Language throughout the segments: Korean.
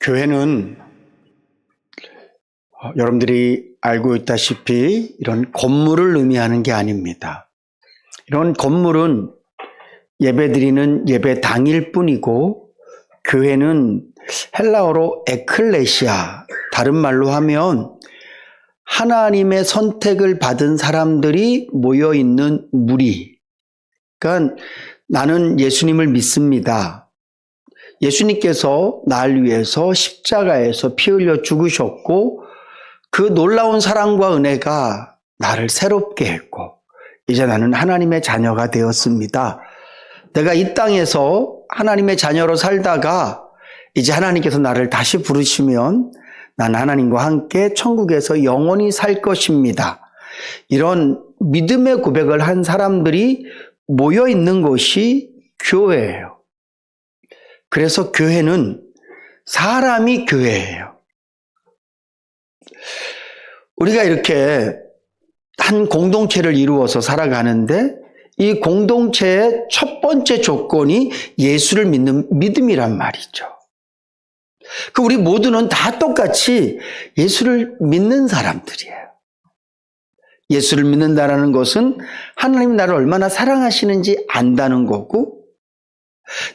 교회는 여러분들이 알고 있다시피 이런 건물을 의미하는 게 아닙니다. 이런 건물은 예배드리는 예배당일 뿐이고, 교회는 헬라어로 에클레시아, 다른 말로 하면 하나님의 선택을 받은 사람들이 모여있는 무리. 그러니까 나는 예수님을 믿습니다. 예수님께서 날 위해서 십자가에서 피 흘려 죽으셨고, 그 놀라운 사랑과 은혜가 나를 새롭게 했고, 이제 나는 하나님의 자녀가 되었습니다. 내가 이 땅에서 하나님의 자녀로 살다가 이제 하나님께서 나를 다시 부르시면 난 하나님과 함께 천국에서 영원히 살 것입니다. 이런 믿음의 고백을 한 사람들이 모여 있는 곳이 교회예요. 그래서 교회는 사람이 교회예요. 우리가 이렇게 한 공동체를 이루어서 살아가는데, 이 공동체의 첫 번째 조건이 예수를 믿는 믿음이란 말이죠. 우리 모두는 다 똑같이 예수를 믿는 사람들이에요. 예수를 믿는다는 것은 하나님이 나를 얼마나 사랑하시는지 안다는 거고,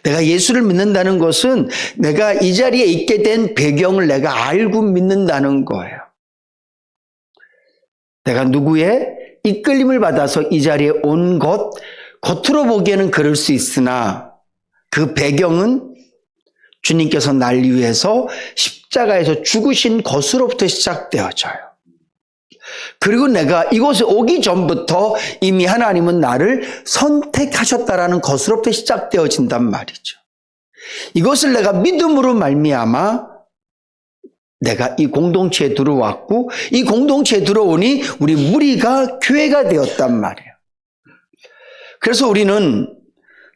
내가 예수를 믿는다는 것은 내가 이 자리에 있게 된 배경을 내가 알고 믿는다는 거예요. 내가 누구의 이끌림을 받아서 이 자리에 온 것, 겉으로 보기에는 그럴 수 있으나 그 배경은 주님께서 날 위해서 십자가에서 죽으신 것으로부터 시작되어져요. 그리고 내가 이곳에 오기 전부터 이미 하나님은 나를 선택하셨다라는 것으로부터 시작되어진단 말이죠. 이것을 내가 믿음으로 말미암아 내가 이 공동체에 들어왔고, 이 공동체에 들어오니 우리 무리가 교회가 되었단 말이에요. 그래서 우리는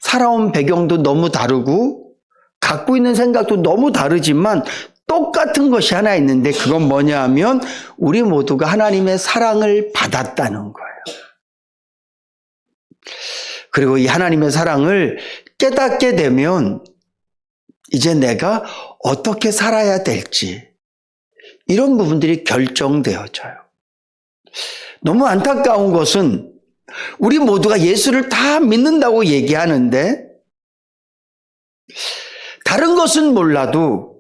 살아온 배경도 너무 다르고 갖고 있는 생각도 너무 다르지만 똑같은 것이 하나 있는데, 그건 뭐냐 하면 우리 모두가 하나님의 사랑을 받았다는 거예요. 그리고 이 하나님의 사랑을 깨닫게 되면 이제 내가 어떻게 살아야 될지, 이런 부분들이 결정되어져요. 너무 안타까운 것은 우리 모두가 예수를 다 믿는다고 얘기하는데, 다른 것은 몰라도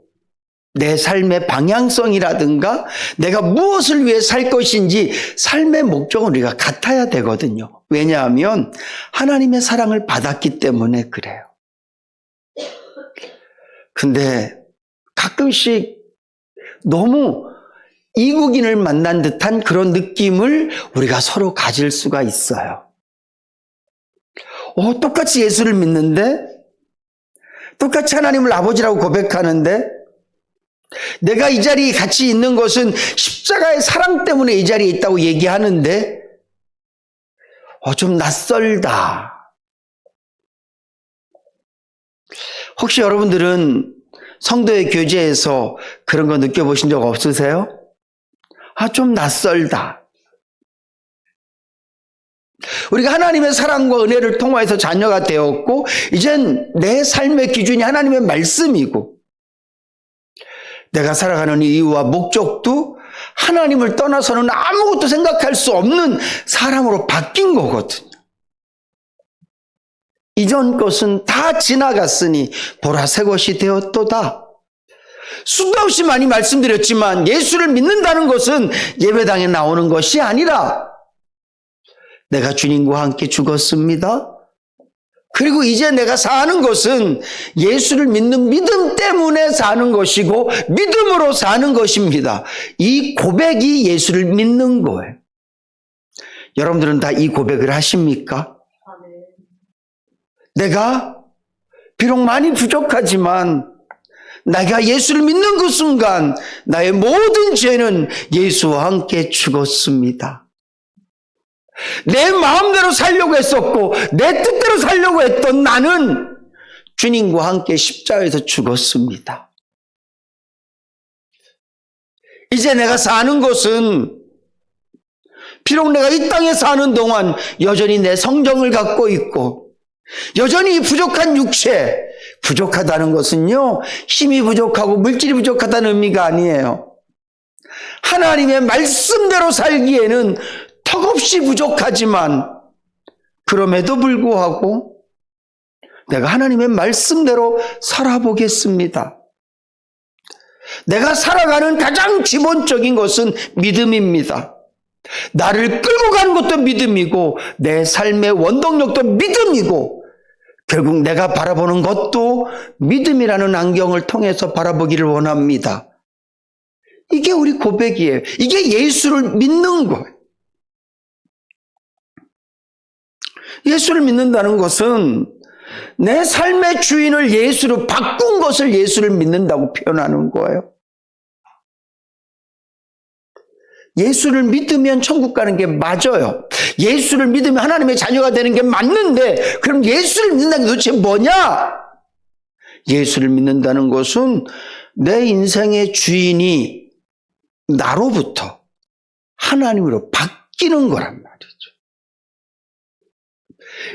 내 삶의 방향성이라든가 내가 무엇을 위해 살 것인지 삶의 목적은 우리가 같아야 되거든요. 왜냐하면 하나님의 사랑을 받았기 때문에 그래요. 근데 가끔씩 너무 이국인을 만난 듯한 그런 느낌을 우리가 서로 가질 수가 있어요. 똑같이 예수를 믿는데, 똑같이 하나님을 아버지라고 고백하는데, 내가 이 자리에 같이 있는 것은 십자가의 사랑 때문에 이 자리에 있다고 얘기하는데, 좀 낯설다. 혹시 여러분들은 성도의 교제에서 그런 거 느껴보신 적 없으세요? 좀 낯설다. 우리가 하나님의 사랑과 은혜를 통하여서 자녀가 되었고, 이젠 내 삶의 기준이 하나님의 말씀이고, 내가 살아가는 이유와 목적도 하나님을 떠나서는 아무것도 생각할 수 없는 사람으로 바뀐 거거든요. 이전 것은 다 지나갔으니 보라 새 것이 되었도다. 수도 없이 많이 말씀드렸지만 예수를 믿는다는 것은 예배당에 나오는 것이 아니라 내가 주님과 함께 죽었습니다. 그리고 이제 내가 사는 것은 예수를 믿는 믿음 때문에 사는 것이고 믿음으로 사는 것입니다. 이 고백이 예수를 믿는 거예요. 여러분들은 다 이 고백을 하십니까? 내가 비록 많이 부족하지만 내가 예수를 믿는 그 순간 나의 모든 죄는 예수와 함께 죽었습니다. 내 마음대로 살려고 했었고 내 뜻대로 살려고 했던 나는 주님과 함께 십자가에서 죽었습니다. 이제 내가 사는 것은 비록 내가 이 땅에 사는 동안 여전히 내 성정을 갖고 있고 여전히 부족한 육체, 부족하다는 것은요, 힘이 부족하고 물질이 부족하다는 의미가 아니에요. 하나님의 말씀대로 살기에는 턱없이 부족하지만 그럼에도 불구하고 내가 하나님의 말씀대로 살아보겠습니다. 내가 살아가는 가장 기본적인 것은 믿음입니다. 나를 끌고 가는 것도 믿음이고 내 삶의 원동력도 믿음이고 결국 내가 바라보는 것도 믿음이라는 안경을 통해서 바라보기를 원합니다. 이게 우리 고백이에요. 이게 예수를 믿는 거예요. 예수를 믿는다는 것은 내 삶의 주인을 예수로 바꾼 것을 예수를 믿는다고 표현하는 거예요. 예수를 믿으면 천국 가는 게 맞아요. 예수를 믿으면 하나님의 자녀가 되는 게 맞는데 그럼 예수를 믿는다는 게 도대체 뭐냐? 예수를 믿는다는 것은 내 인생의 주인이 나로부터 하나님으로 바뀌는 거란 말이죠.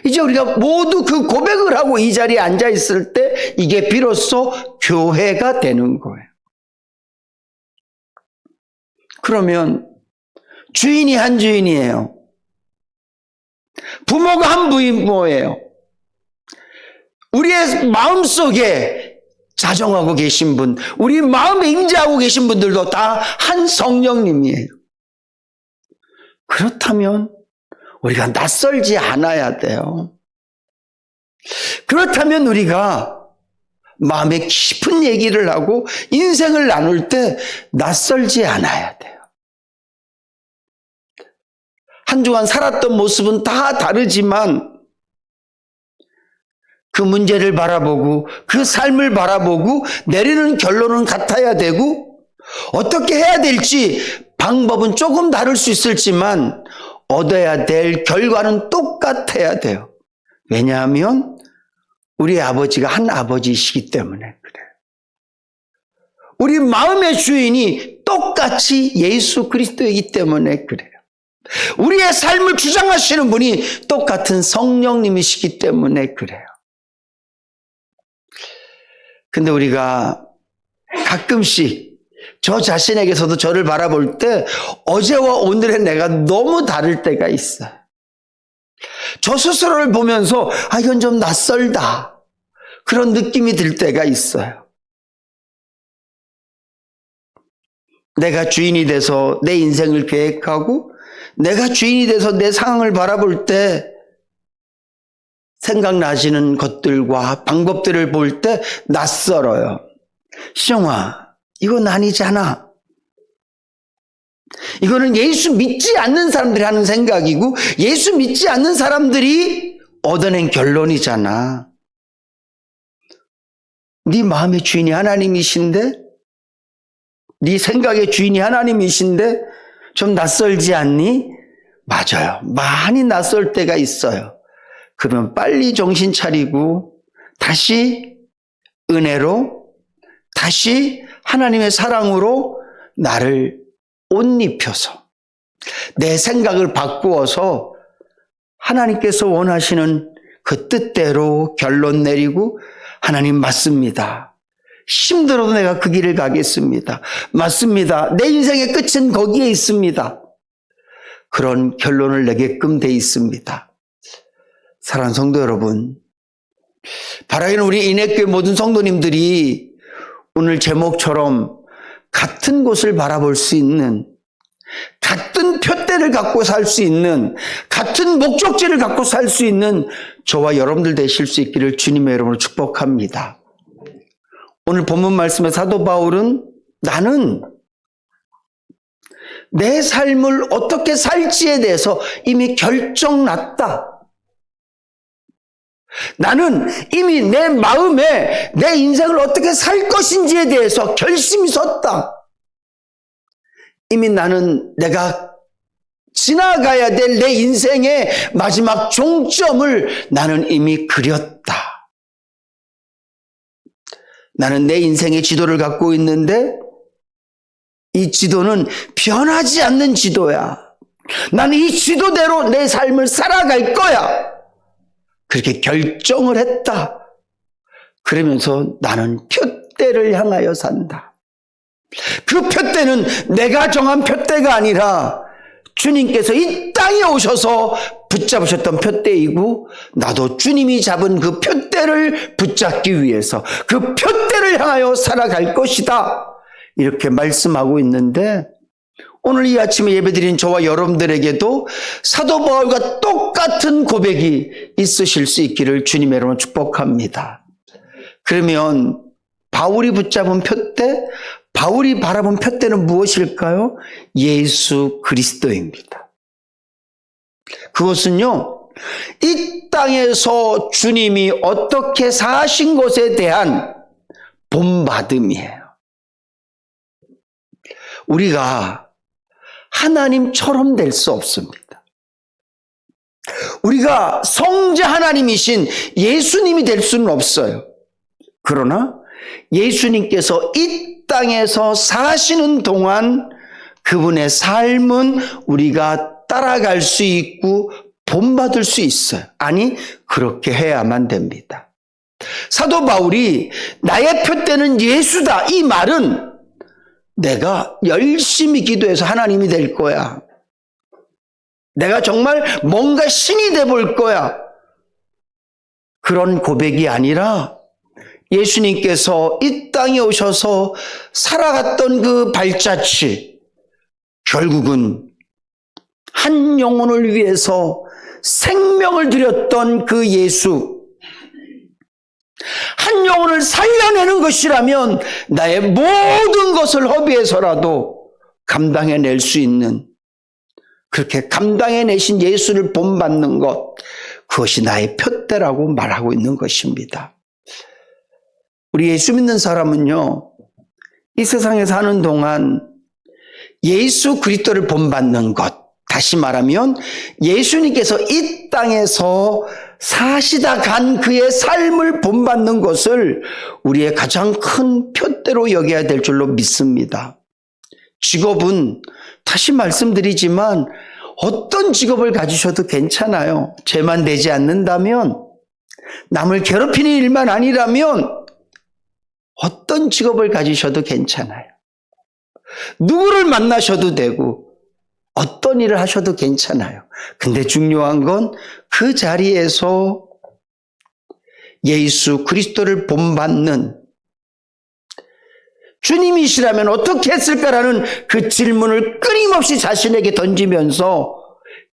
이제 우리가 모두 그 고백을 하고 이 자리에 앉아 있을 때 이게 비로소 교회가 되는 거예요. 그러면 주인이 한 주인이에요. 부모가 한 부모예요. 우리의 마음속에 자정하고 계신 분, 우리 마음에 임재하고 계신 분들도 다 한 성령님이에요. 그렇다면 우리가 낯설지 않아야 돼요. 그렇다면 우리가 마음에 깊은 얘기를 하고 인생을 나눌 때 낯설지 않아야 돼요. 한 주간 살았던 모습은 다 다르지만 그 문제를 바라보고 그 삶을 바라보고 내리는 결론은 같아야 되고 어떻게 해야 될지 방법은 조금 다를 수 있을지만 얻어야 될 결과는 똑같아야 돼요. 왜냐하면 우리 아버지가 한 아버지이시기 때문에 그래요. 우리 마음의 주인이 똑같이 예수 그리스도이기 때문에 그래요. 우리의 삶을 주장하시는 분이 똑같은 성령님이시기 때문에 그래요. 근데 우리가 가끔씩 저 자신에게서도 저를 바라볼 때 어제와 오늘의 내가 너무 다를 때가 있어요. 저 스스로를 보면서 이건 좀 낯설다. 그런 느낌이 들 때가 있어요. 내가 주인이 돼서 내 인생을 계획하고 내가 주인이 돼서 내 상황을 바라볼 때 생각나시는 것들과 방법들을 볼 때 낯설어요. 시영아, 이건 아니잖아. 이거는 예수 믿지 않는 사람들이 하는 생각이고 예수 믿지 않는 사람들이 얻어낸 결론이잖아. 네 마음의 주인이 하나님이신데 네 생각의 주인이 하나님이신데 좀 낯설지 않니? 맞아요. 많이 낯설 때가 있어요. 그러면 빨리 정신 차리고 다시 은혜로 다시 하나님의 사랑으로 나를 옷 입혀서 내 생각을 바꾸어서 하나님께서 원하시는 그 뜻대로 결론 내리고 하나님 맞습니다. 힘들어도 내가 그 길을 가겠습니다. 맞습니다. 내 인생의 끝은 거기에 있습니다. 그런 결론을 내게끔 돼 있습니다. 사랑하는 성도 여러분, 바라기는 우리 인해교회 모든 성도님들이 오늘 제목처럼 같은 곳을 바라볼 수 있는, 같은 표대를 갖고 살 수 있는, 같은 목적지를 갖고 살 수 있는 저와 여러분들 되실 수 있기를 주님의 이름으로 축복합니다. 오늘 본문 말씀의 사도 바울은 나는 내 삶을 어떻게 살지에 대해서 이미 결정났다. 나는 이미 내 마음에 내 인생을 어떻게 살 것인지에 대해서 결심이 섰다. 이미 나는 내가 지나가야 될 내 인생의 마지막 종점을 나는 이미 그렸다. 나는 내 인생의 지도를 갖고 있는데 이 지도는 변하지 않는 지도야. 나는 이 지도대로 내 삶을 살아갈 거야. 그렇게 결정을 했다. 그러면서 나는 표대를 향하여 산다. 그 표대는 내가 정한 표대가 아니라 주님께서 이 땅에 오셔서 붙잡으셨던 표대이고, 나도 주님이 잡은 그 표대를 붙잡기 위해서 그 표대를 향하여 살아갈 것이다, 이렇게 말씀하고 있는데, 오늘 이 아침에 예배드린 저와 여러분들에게도 사도 바울과 똑같은 고백이 있으실 수 있기를 주님의 이름으로 축복합니다. 그러면 바울이 붙잡은 표대, 바울이 바라본 표대는 무엇일까요? 예수 그리스도입니다. 그것은요, 이 땅에서 주님이 어떻게 사신 것에 대한 본받음이에요. 우리가 하나님처럼 될 수 없습니다. 우리가 성자 하나님이신 예수님이 될 수는 없어요. 그러나 예수님께서 이 땅에서 사시는 동안 그분의 삶은 우리가 따라갈 수 있고 본받을 수 있어요. 아니, 그렇게 해야만 됩니다. 사도 바울이 나의 표대는 예수다, 이 말은 내가 열심히 기도해서 하나님이 될 거야, 내가 정말 뭔가 신이 돼 볼 거야, 그런 고백이 아니라 예수님께서 이 땅에 오셔서 살아갔던 그 발자취, 결국은 한 영혼을 위해서 생명을 드렸던 그 예수, 한 영혼을 살려내는 것이라면 나의 모든 것을 허비해서라도 감당해낼 수 있는, 그렇게 감당해내신 예수를 본받는 것, 그것이 나의 표대라고 말하고 있는 것입니다. 우리 예수 믿는 사람은요, 이 세상에 사는 동안 예수 그리스도를 본받는 것, 다시 말하면 예수님께서 이 땅에서 사시다 간 그의 삶을 본받는 것을 우리의 가장 큰 표대로 여겨야 될 줄로 믿습니다. 직업은 다시 말씀드리지만 어떤 직업을 가지셔도 괜찮아요. 죄만 되지 않는다면, 남을 괴롭히는 일만 아니라면 어떤 직업을 가지셔도 괜찮아요. 누구를 만나셔도 되고 어떤 일을 하셔도 괜찮아요. 근데 중요한 건 그 자리에서 예수 그리스도를 본받는, 주님이시라면 어떻게 했을까라는 그 질문을 끊임없이 자신에게 던지면서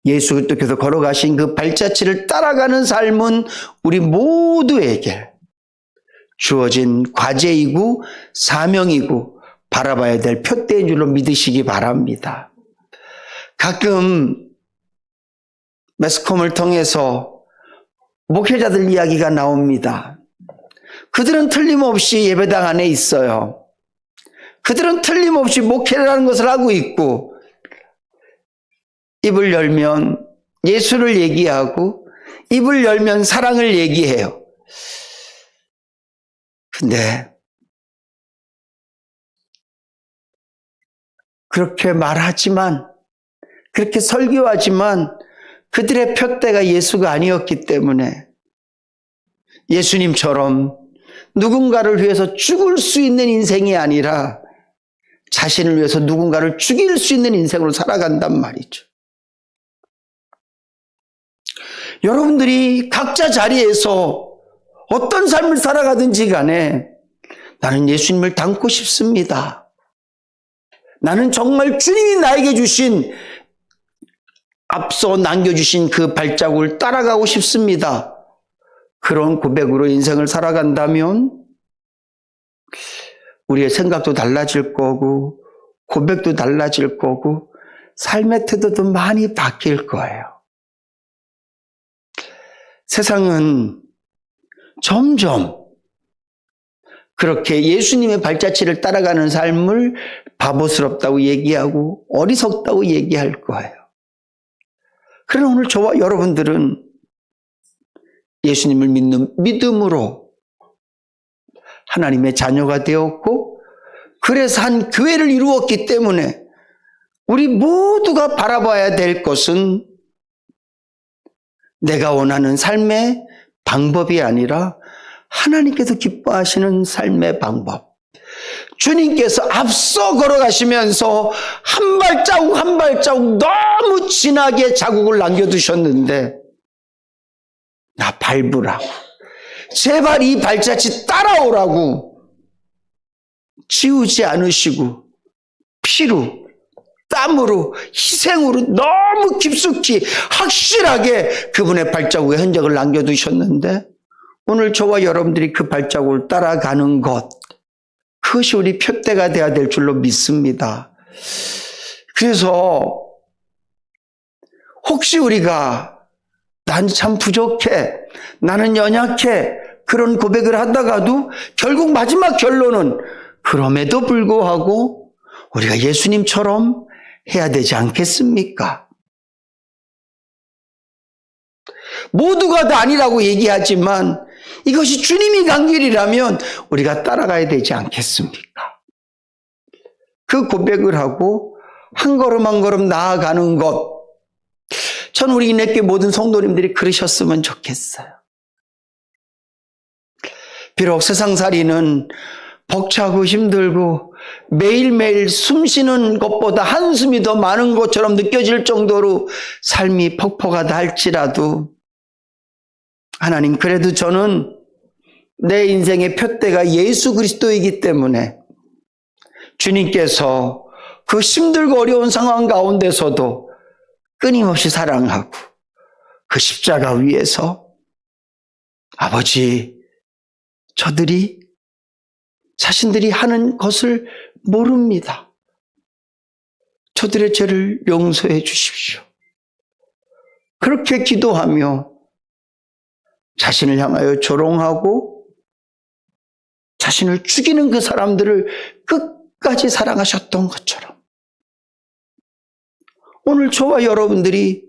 예수 그리스도께서 걸어가신 그 발자취를 따라가는 삶은 우리 모두에게 주어진 과제이고 사명이고 바라봐야 될 표대인 줄로 믿으시기 바랍니다. 가끔 매스컴을 통해서 목회자들 이야기가 나옵니다. 그들은 틀림없이 예배당 안에 있어요. 그들은 틀림없이 목회라는 것을 하고 있고, 입을 열면 예수를 얘기하고 입을 열면 사랑을 얘기해요. 근데 그렇게 말하지만, 그렇게 설교하지만 그들의 표대가 예수가 아니었기 때문에 예수님처럼 누군가를 위해서 죽을 수 있는 인생이 아니라 자신을 위해서 누군가를 죽일 수 있는 인생으로 살아간단 말이죠. 여러분들이 각자 자리에서 어떤 삶을 살아가든지 간에 나는 예수님을 닮고 싶습니다. 나는 정말 주님이 나에게 주신, 앞서 남겨주신 그 발자국을 따라가고 싶습니다. 그런 고백으로 인생을 살아간다면 우리의 생각도 달라질 거고 고백도 달라질 거고 삶의 태도도 많이 바뀔 거예요. 세상은 점점 그렇게 예수님의 발자취를 따라가는 삶을 바보스럽다고 얘기하고 어리석다고 얘기할 거예요. 그러나 오늘 저와 여러분들은 예수님을 믿는 믿음으로 하나님의 자녀가 되었고, 그래서 한 교회를 이루었기 때문에 우리 모두가 바라봐야 될 것은 내가 원하는 삶의 방법이 아니라 하나님께서 기뻐하시는 삶의 방법. 주님께서 앞서 걸어가시면서 한 발자국 한 발자국 너무 진하게 자국을 남겨두셨는데 나 밟으라고, 제발 이 발자취 따라오라고 지우지 않으시고 피로, 땀으로, 희생으로 너무 깊숙이 확실하게 그분의 발자국의 흔적을 남겨두셨는데 오늘 저와 여러분들이 그 발자국을 따라가는 것, 그것이 우리 표대가 되어야 될 줄로 믿습니다. 그래서 혹시 우리가 난 참 부족해, 나는 연약해, 그런 고백을 하다가도 결국 마지막 결론은 그럼에도 불구하고 우리가 예수님처럼 해야 되지 않겠습니까? 모두가 다 아니라고 얘기하지만 이것이 주님이 간 길이라면 우리가 따라가야 되지 않겠습니까? 그 고백을 하고 한 걸음 한 걸음 나아가는 것, 전 우리 인내교회 모든 성도님들이 그러셨으면 좋겠어요. 비록 세상살이는 벅차고 힘들고 매일매일 숨쉬는 것보다 한숨이 더 많은 것처럼 느껴질 정도로 삶이 퍽퍽하다 할지라도 하나님, 그래도 저는 내 인생의 표대가 예수 그리스도이기 때문에 주님께서 그 힘들고 어려운 상황 가운데서도 끊임없이 사랑하고 그 십자가 위에서 아버지, 저들이 자신들이 하는 것을 모릅니다. 저들의 죄를 용서해 주십시오. 그렇게 기도하며 자신을 향하여 조롱하고 자신을 죽이는 그 사람들을 끝까지 사랑하셨던 것처럼 오늘 저와 여러분들이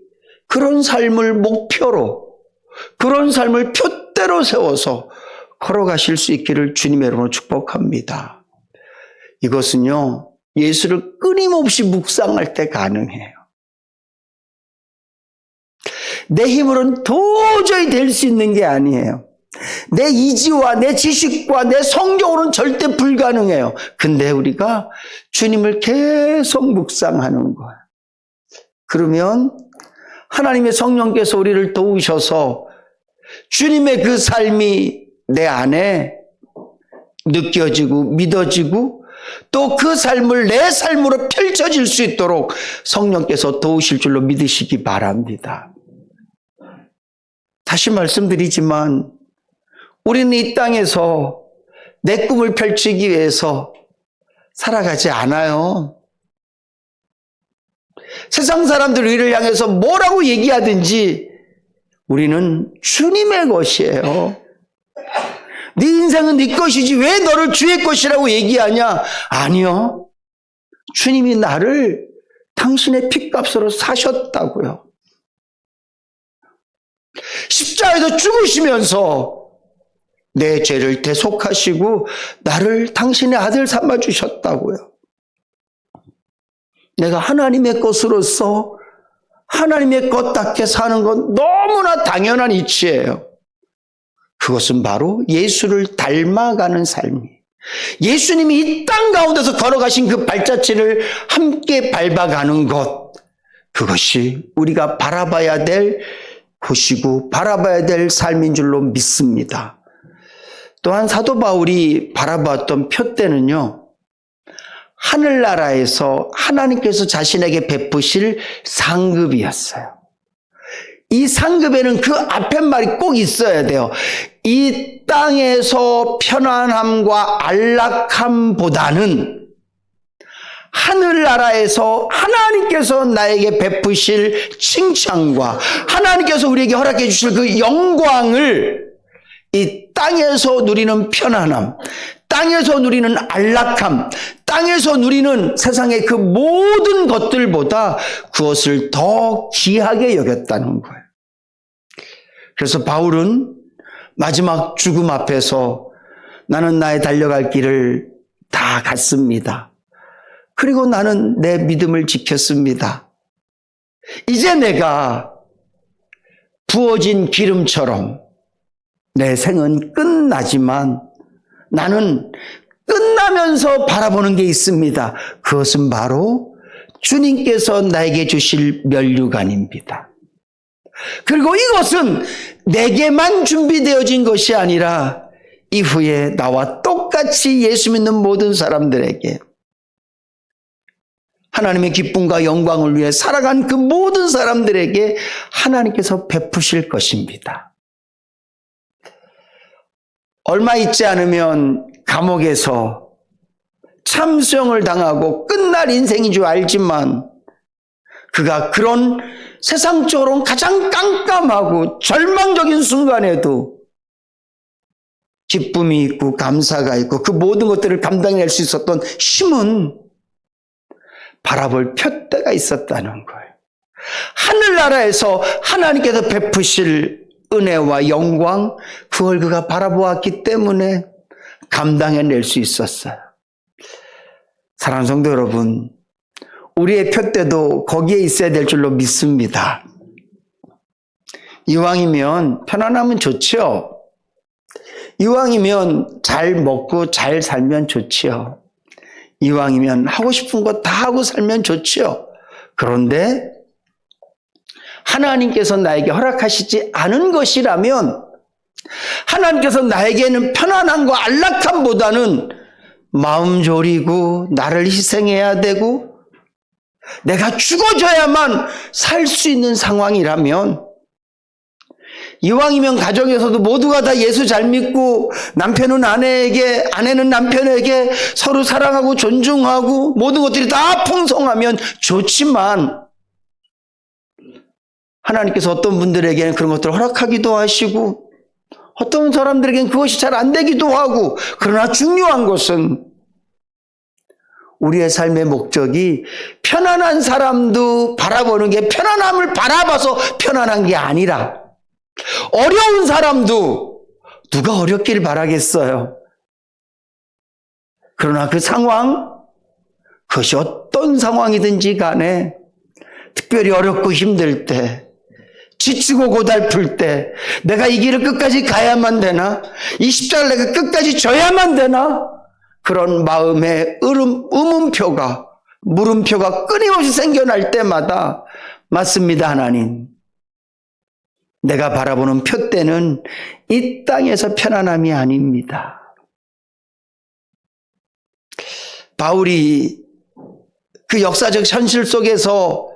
그런 삶을 목표로, 그런 삶을 표대로 세워서 걸어가실 수 있기를 주님의 이름으로 축복합니다. 이것은요, 예수를 끊임없이 묵상할 때 가능해요. 내 힘으로는 도저히 될 수 있는 게 아니에요. 내 이지와 내 지식과 내 성경으로는 절대 불가능해요. 근데 우리가 주님을 계속 묵상하는 거예요. 그러면 하나님의 성령께서 우리를 도우셔서 주님의 그 삶이 내 안에 느껴지고 믿어지고 또 그 삶을 내 삶으로 펼쳐질 수 있도록 성령께서 도우실 줄로 믿으시기 바랍니다. 다시 말씀드리지만 우리는 이 땅에서 내 꿈을 펼치기 위해서 살아가지 않아요. 세상 사람들 우리를 향해서 뭐라고 얘기하든지 우리는 주님의 것이에요. 네 인생은 네 것이지 왜 너를 주의 것이라고 얘기하냐? 아니요. 주님이 나를 당신의 핏값으로 사셨다고요. 십자가에서 죽으시면서 내 죄를 대속하시고 나를 당신의 아들 삼아주셨다고요. 내가 하나님의 것으로서 하나님의 것답게 사는 건 너무나 당연한 이치예요. 그것은 바로 예수를 닮아가는 삶이에요. 예수님이 이 땅 가운데서 걸어가신 그 발자취를 함께 밟아가는 것, 그것이 우리가 바라봐야 될 곳이고 바라봐야 될 삶인 줄로 믿습니다. 또한 사도 바울이 바라봤던 표대는요, 하늘나라에서 하나님께서 자신에게 베푸실 상급이었어요. 이 상급에는 그 앞에 말이 꼭 있어야 돼요. 이 땅에서 편안함과 안락함보다는 하늘나라에서 하나님께서 나에게 베푸실 칭찬과 하나님께서 우리에게 허락해 주실 그 영광을 이 땅에서 누리는 편안함, 땅에서 누리는 안락함, 땅에서 누리는 세상의 그 모든 것들보다 그것을 더 귀하게 여겼다는 거예요. 그래서 바울은 마지막 죽음 앞에서 나는 나의 달려갈 길을 다 갔습니다. 그리고 나는 내 믿음을 지켰습니다. 이제 내가 부어진 기름처럼 내 생은 끝나지만 나는 끝나면서 바라보는 게 있습니다. 그것은 바로 주님께서 나에게 주실 면류관입니다. 그리고 이것은 내게만 준비되어진 것이 아니라 이후에 나와 똑같이 예수 믿는 모든 사람들에게, 하나님의 기쁨과 영광을 위해 살아간 그 모든 사람들에게 하나님께서 베푸실 것입니다. 얼마 있지 않으면 감옥에서 참수형을 당하고 끝날 인생인 줄 알지만 그가 그런 세상적으로는 가장 깜깜하고 절망적인 순간에도 기쁨이 있고 감사가 있고 그 모든 것들을 감당해낼 수 있었던 힘은 바라볼 푯대가 있었다는 거예요. 하늘나라에서 하나님께서 베푸실 은혜와 영광, 그걸 그가 바라보았기 때문에 감당해낼 수 있었어요. 사랑하는 성도 여러분, 우리의 푯대도 거기에 있어야 될 줄로 믿습니다. 이왕이면 편안하면 좋죠. 이왕이면 잘 먹고 잘 살면 좋지요. 이왕이면 하고 싶은 거 다 하고 살면 좋지요. 그런데 하나님께서 나에게 허락하시지 않은 것이라면, 하나님께서 나에게는 편안함과 안락함보다는 마음 졸이고 나를 희생해야 되고 내가 죽어줘야만 살 수 있는 상황이라면, 이왕이면 가정에서도 모두가 다 예수 잘 믿고 남편은 아내에게, 아내는 남편에게 서로 사랑하고 존중하고 모든 것들이 다 풍성하면 좋지만, 하나님께서 어떤 분들에게는 그런 것들을 허락하기도 하시고 어떤 사람들에게는 그것이 잘 안 되기도 하고, 그러나 중요한 것은 우리의 삶의 목적이 편안한 사람도 바라보는 게 편안함을 바라봐서 편안한 게 아니라, 어려운 사람도 누가 어렵길 바라겠어요. 그러나 그 상황, 그것이 어떤 상황이든지 간에 특별히 어렵고 힘들 때, 지치고 고달플 때, 내가 이 길을 끝까지 가야만 되나? 이 십자가를 내가 끝까지 져야만 되나? 그런 마음의 물음표가 끊임없이 생겨날 때마다, 맞습니다, 하나님. 내가 바라보는 푯대는 이 땅에서 편안함이 아닙니다. 바울이 그 역사적 현실 속에서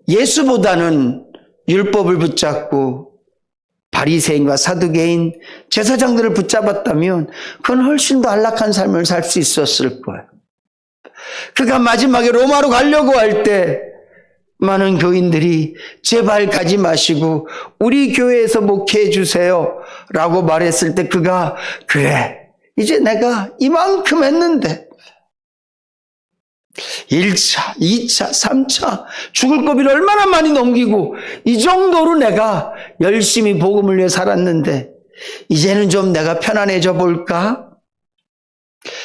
예수보다는 율법을 붙잡고 바리새인과 사두개인, 제사장들을 붙잡았다면 그건 훨씬 더 안락한 삶을 살 수 있었을 거예요. 그가 마지막에 로마로 가려고 할 때 많은 교인들이 제발 가지 마시고 우리 교회에서 목회해 주세요 라고 말했을 때 그가, 그래, 이제 내가 이만큼 했는데 1차, 2차, 3차 죽을 고비를 얼마나 많이 넘기고 이 정도로 내가 열심히 복음을 위해 살았는데 이제는 좀 내가 편안해져 볼까?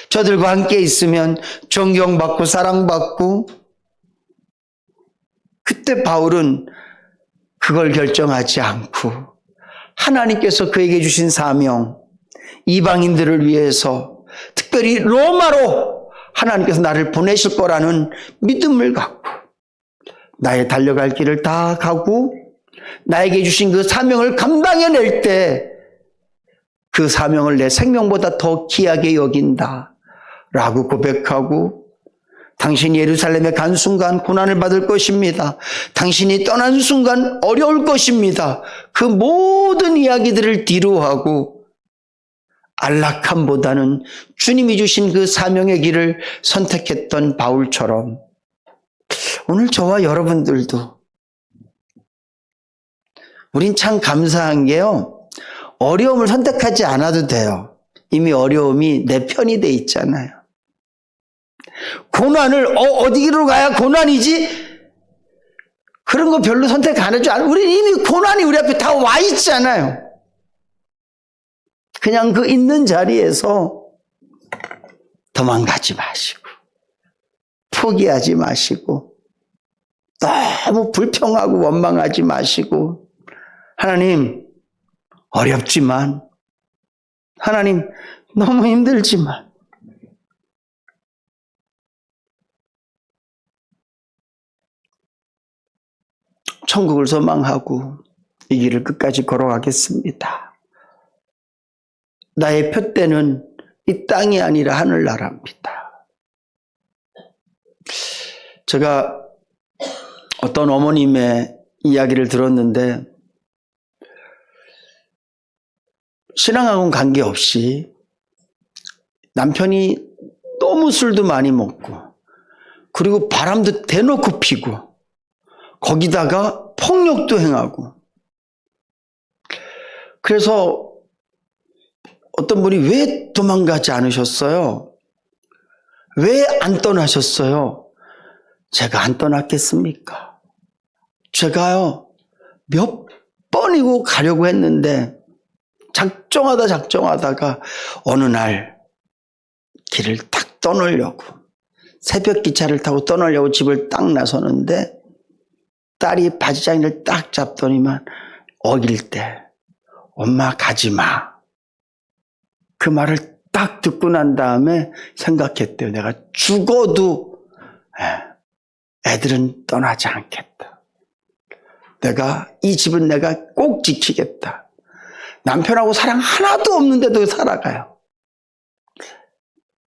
저들과 함께 있으면 존경받고 사랑받고. 그때 바울은 그걸 결정하지 않고 하나님께서 그에게 주신 사명, 이방인들을 위해서 특별히 로마로 하나님께서 나를 보내실 거라는 믿음을 갖고 나의 달려갈 길을 다 가고 나에게 주신 그 사명을 감당해낼 때 그 사명을 내 생명보다 더 귀하게 여긴다 라고 고백하고, 당신이 예루살렘에 간 순간 고난을 받을 것입니다. 당신이 떠난 순간 어려울 것입니다. 그 모든 이야기들을 뒤로하고 안락함보다는 주님이 주신 그 사명의 길을 선택했던 바울처럼 오늘 저와 여러분들도, 우린 참 감사한 게요, 어려움을 선택하지 않아도 돼요. 이미 어려움이 내 편이 돼 있잖아요. 고난을 어디로 가야 고난이지? 그런 거 별로 선택 안 해줘. 우리는 이미 고난이 우리 앞에 다 와 있잖아요. 그냥 그 있는 자리에서 도망가지 마시고 포기하지 마시고 너무 불평하고 원망하지 마시고, 하나님 어렵지만, 하나님 너무 힘들지만, 천국을 소망하고 이 길을 끝까지 걸어가겠습니다. 나의 표대는 이 땅이 아니라 하늘나라입니다. 제가 어떤 어머님의 이야기를 들었는데, 신앙하고는 관계없이 남편이 너무 술도 많이 먹고, 그리고 바람도 대놓고 피고, 거기다가 폭력도 행하고, 그래서 어떤 분이 왜 도망가지 않으셨어요? 왜 안 떠나셨어요? 제가 안 떠났겠습니까? 제가요, 몇 번이고 가려고 했는데, 작정하다가 어느 날 길을 딱 떠나려고, 새벽 기차를 타고 떠나려고 집을 딱 나서는데, 딸이 바지장이를 딱 잡더니만 어길 때 엄마 가지 마. 그 말을 딱 듣고 난 다음에 생각했대요. 내가 죽어도 애들은 떠나지 않겠다. 내가 이 집은 내가 꼭 지키겠다. 남편하고 사랑 하나도 없는데도 살아가요.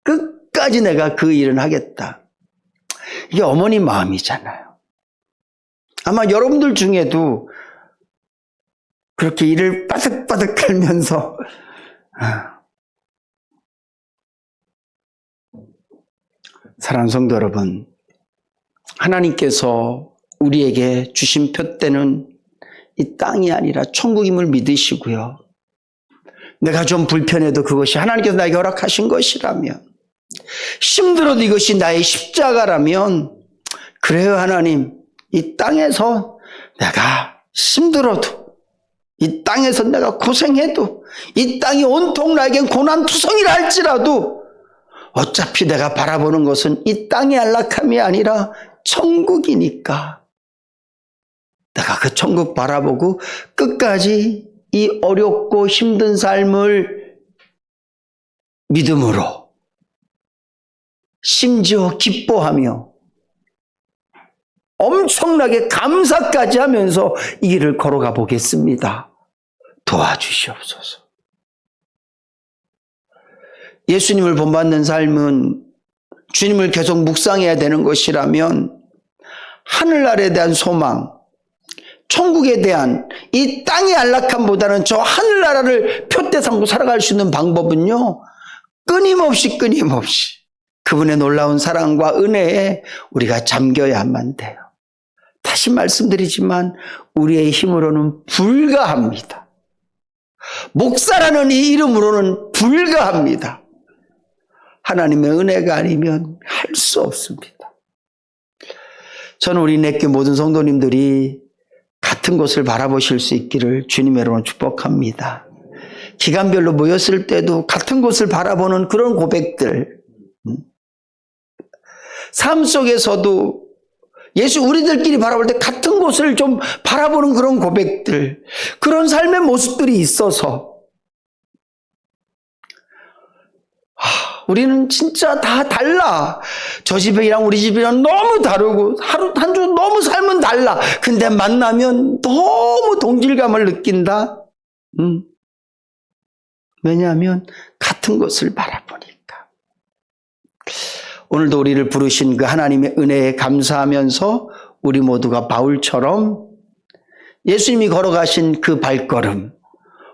끝까지 내가 그 일은 하겠다. 이게 어머니 마음이잖아요. 아마 여러분들 중에도 그렇게 이를 바득바득 갈면서 사랑하는 성도 여러분, 하나님께서 우리에게 주신 표대는 이 땅이 아니라 천국임을 믿으시고요. 내가 좀 불편해도 그것이 하나님께서 나에게 허락하신 것이라면, 힘들어도 이것이 나의 십자가라면, 그래요 하나님, 이 땅에서 내가 힘들어도, 이 땅에서 내가 고생해도, 이 땅이 온통 나에겐 고난투성이라 할지라도 어차피 내가 바라보는 것은 이 땅의 안락함이 아니라 천국이니까 내가 그 천국 바라보고 끝까지 이 어렵고 힘든 삶을 믿음으로, 심지어 기뻐하며 엄청나게 감사까지 하면서 이 길을 걸어가 보겠습니다. 도와주시옵소서. 예수님을 본받는 삶은 주님을 계속 묵상해야 되는 것이라면, 하늘나라에 대한 소망, 천국에 대한 이 땅의 안락함보다는 저 하늘나라를 표대 삼고 살아갈 수 있는 방법은요, 끊임없이 그분의 놀라운 사랑과 은혜에 우리가 잠겨야만 돼요. 다시 말씀드리지만 우리의 힘으로는 불가합니다. 목사라는 이 이름으로는 불가합니다. 하나님의 은혜가 아니면 할 수 없습니다. 저는 우리 내교 모든 성도님들이 같은 곳을 바라보실 수 있기를 주님의 이름으로 축복합니다. 기간별로 모였을 때도 같은 곳을 바라보는 그런 고백들, 삶 속에서도 예수 우리들끼리 바라볼 때 같은 곳을 좀 바라보는 그런 고백들, 그런 삶의 모습들이 있어서 우리는 진짜 다 달라. 저 집이랑 우리 집이랑 너무 다르고 하루 한 주 너무 삶은 달라. 근데 만나면 너무 동질감을 느낀다. 왜냐하면 같은 것을 바라보니까. 오늘도 우리를 부르신 그 하나님의 은혜에 감사하면서 우리 모두가 바울처럼 예수님이 걸어가신 그 발걸음,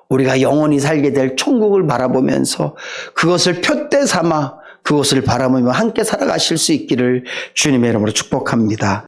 우리가 영원히 살게 될 천국을 바라보면서 그것을 표대 삼아 그것을 바라보며 함께 살아가실 수 있기를 주님의 이름으로 축복합니다.